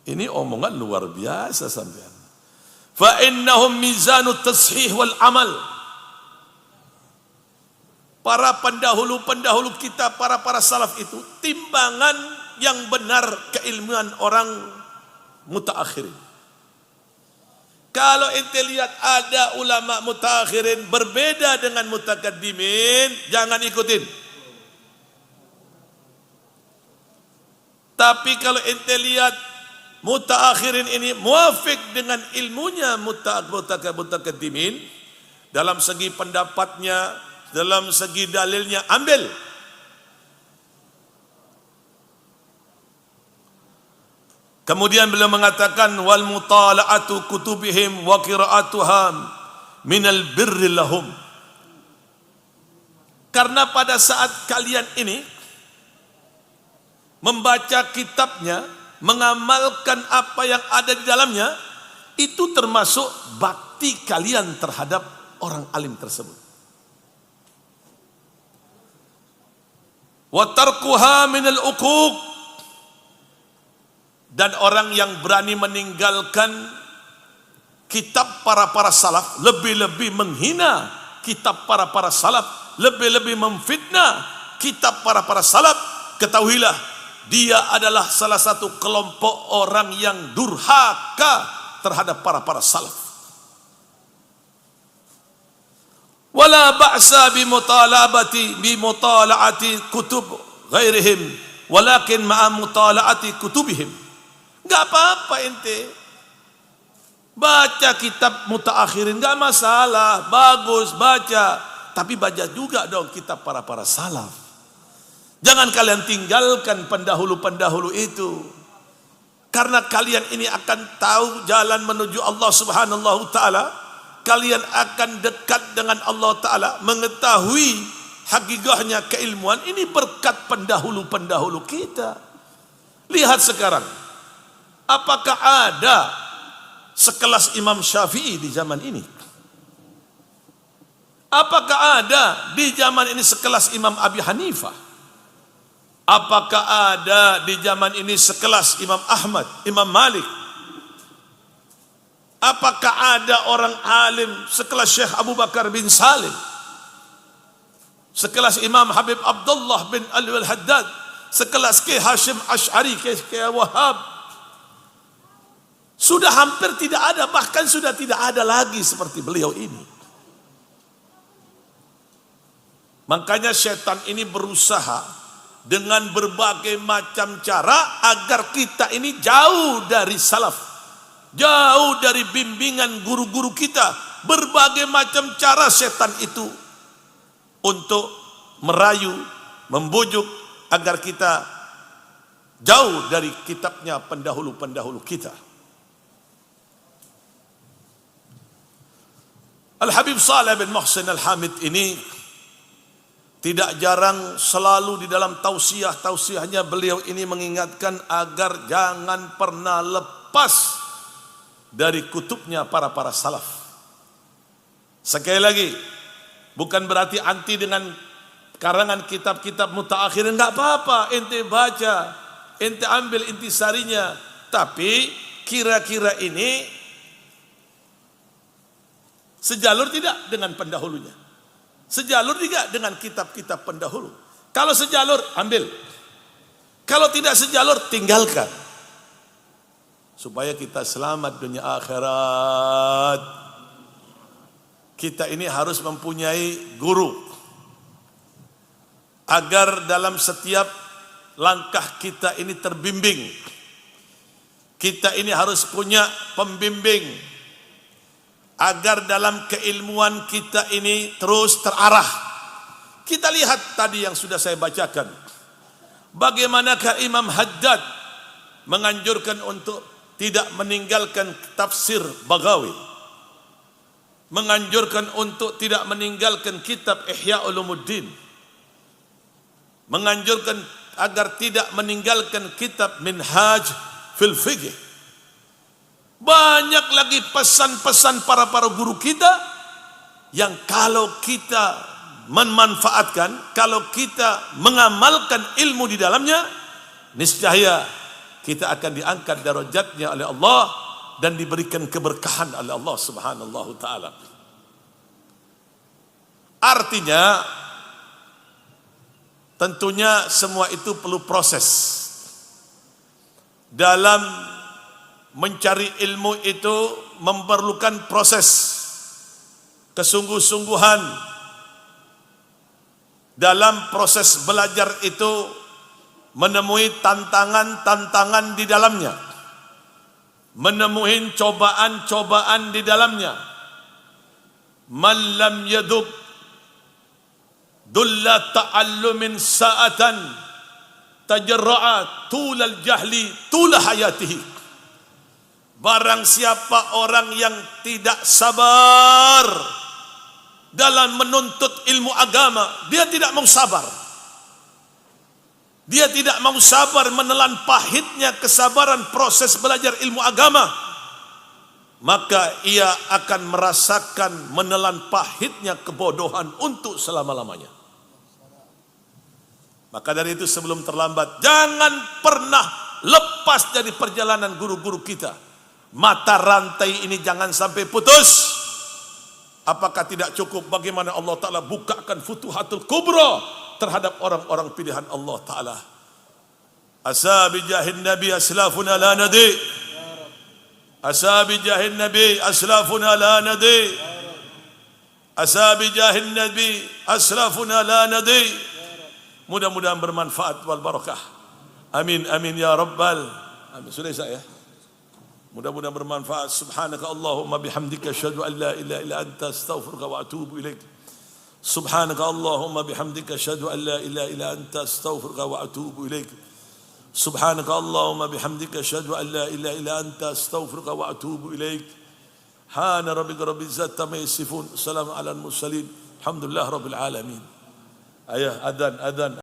Ini omongan luar biasa sampean. Fa innahum mizanut tashih wal amal. Para pendahulu-pendahulu kita, para salaf itu timbangan yang benar keilmuan orang mutaakhirin. Kalau ente lihat ada ulama mutaakhirin berbeda dengan mutakaddimin, jangan ikutin. Tapi kalau ente lihat mutaakhirin ini muafik dengan ilmunya mutakaddimin, dalam segi pendapatnya, dalam segi dalilnya, ambil. Kemudian beliau mengatakan wal mutala'atu kutubihim wa qira'atuha minal birri lahum. Karena pada saat kalian ini membaca kitabnya, mengamalkan apa yang ada di dalamnya, itu termasuk bakti kalian terhadap orang alim tersebut. Wa tarkuha minal uquq. Dan orang yang berani meninggalkan kitab para salaf, lebih-lebih menghina kitab para salaf, lebih-lebih memfitnah kitab para salaf, ketahuilah dia adalah salah satu kelompok orang yang durhaka terhadap para salaf. Wala ba'sa bimutala'ati kutub ghairihim walakin ma'a mutala'ati kutubihim. Enggak apa-apa ente baca kitab mutaakhirin, enggak masalah, bagus baca, tapi baca juga dong kitab para salaf. Jangan kalian tinggalkan pendahulu-pendahulu itu, karena kalian ini akan tahu jalan menuju Allah Subhanahu wa taala. Kalian akan dekat dengan Allah taala, mengetahui hakikatnya keilmuan ini berkat pendahulu-pendahulu kita. Lihat sekarang, apakah ada sekelas Imam Syafi'i di zaman ini? Apakah ada di zaman ini sekelas Imam Abi Hanifah? Apakah ada di zaman ini sekelas Imam Ahmad, Imam Malik? Apakah ada orang alim sekelas Syekh Abu Bakar bin Salim, sekelas Imam Habib Abdullah bin Ali al-Haddad, sekelas Ki Hashim Ash'ari, Ki Wahab? Sudah hampir tidak ada, bahkan sudah tidak ada lagi seperti beliau ini. Makanya setan ini berusaha dengan berbagai macam cara agar kita ini jauh dari salaf, jauh dari bimbingan guru-guru kita. Berbagai macam cara setan itu untuk merayu, membujuk agar kita jauh dari kitabnya pendahulu-pendahulu kita. Al-Habib Saleh bin Muhsin Al-Hamid ini tidak jarang selalu di dalam tausiahnya beliau ini mengingatkan agar jangan pernah lepas dari kutubnya para salaf. Sekali lagi, bukan berarti anti dengan karangan kitab-kitab mutaakhirin, enggak apa-apa, ente baca, ente ambil intisarinya, tapi kira-kira ini sejalur tidak dengan pendahulunya? Sejalur tidak dengan kitab-kitab pendahulu? Kalau sejalur, ambil. Kalau tidak sejalur, tinggalkan. Supaya kita selamat dunia akhirat. Kita ini harus mempunyai guru, agar dalam setiap langkah kita ini terbimbing. Kita ini harus punya pembimbing, agar dalam keilmuan kita ini terus terarah. Kita lihat tadi yang sudah saya bacakan, bagaimanakah Imam Haddad menganjurkan untuk tidak meninggalkan tafsir Baghawi, menganjurkan untuk tidak meninggalkan kitab Ihya Ulumuddin, menganjurkan agar tidak meninggalkan kitab Minhaj fil Fiqh. Banyak lagi pesan-pesan para guru kita yang kalau kita memanfaatkan, kalau kita mengamalkan ilmu di dalamnya, niscaya kita akan diangkat darajatnya oleh Allah dan diberikan keberkahan oleh Allah Subhanahu taala. Artinya tentunya semua itu perlu proses. Dalam mencari ilmu itu memerlukan proses, kesungguh-sungguhan. Dalam proses belajar itu menemui tantangan-tantangan di dalamnya, menemui cobaan-cobaan di dalamnya. Man lam yadub dulla ta'allumin sa'atan tajarra'a tulal jahli tula hayatihi. Barang siapa orang yang tidak sabar dalam menuntut ilmu agama, dia tidak mau sabar. Dia tidak mau sabar menelan pahitnya kesabaran proses belajar ilmu agama. Maka ia akan merasakan menelan pahitnya kebodohan untuk selama-lamanya. Maka dari itu sebelum terlambat, jangan pernah lepas dari perjalanan guru-guru kita. Mata rantai ini jangan sampai putus. Apakah tidak cukup bagaimana Allah Ta'ala bukakan futuhatul kubra terhadap orang-orang pilihan Allah Ta'ala. Asabi jahin Nabi aslafuna la nadi. Asabi jahin Nabi aslafuna la nadi. Asabi jahin Nabi aslafuna la nadi. Mudah-mudahan bermanfaat wal barakah. Amin amin ya rabbal. Amin. Sudah saya. Mudah-mudahan bermanfaat. Subhanaka Allahumma bihamdika asyhadu an la ilaha illa anta astaghfiruka wa atubu ilaik. Subhanaka Allahumma bihamdika asyhadu an la ilaha illa anta astaghfiruka wa atubu ilaik. Subhanaka Allahumma bihamdika asyhadu an la ilaha illa anta astaghfiruka wa atubu ilaik. Hana rabbika rabbil izzati amma yasifun. Assalamu ala al mursalin. Alhamdulillah rabbil alamin. Ayah, adhan.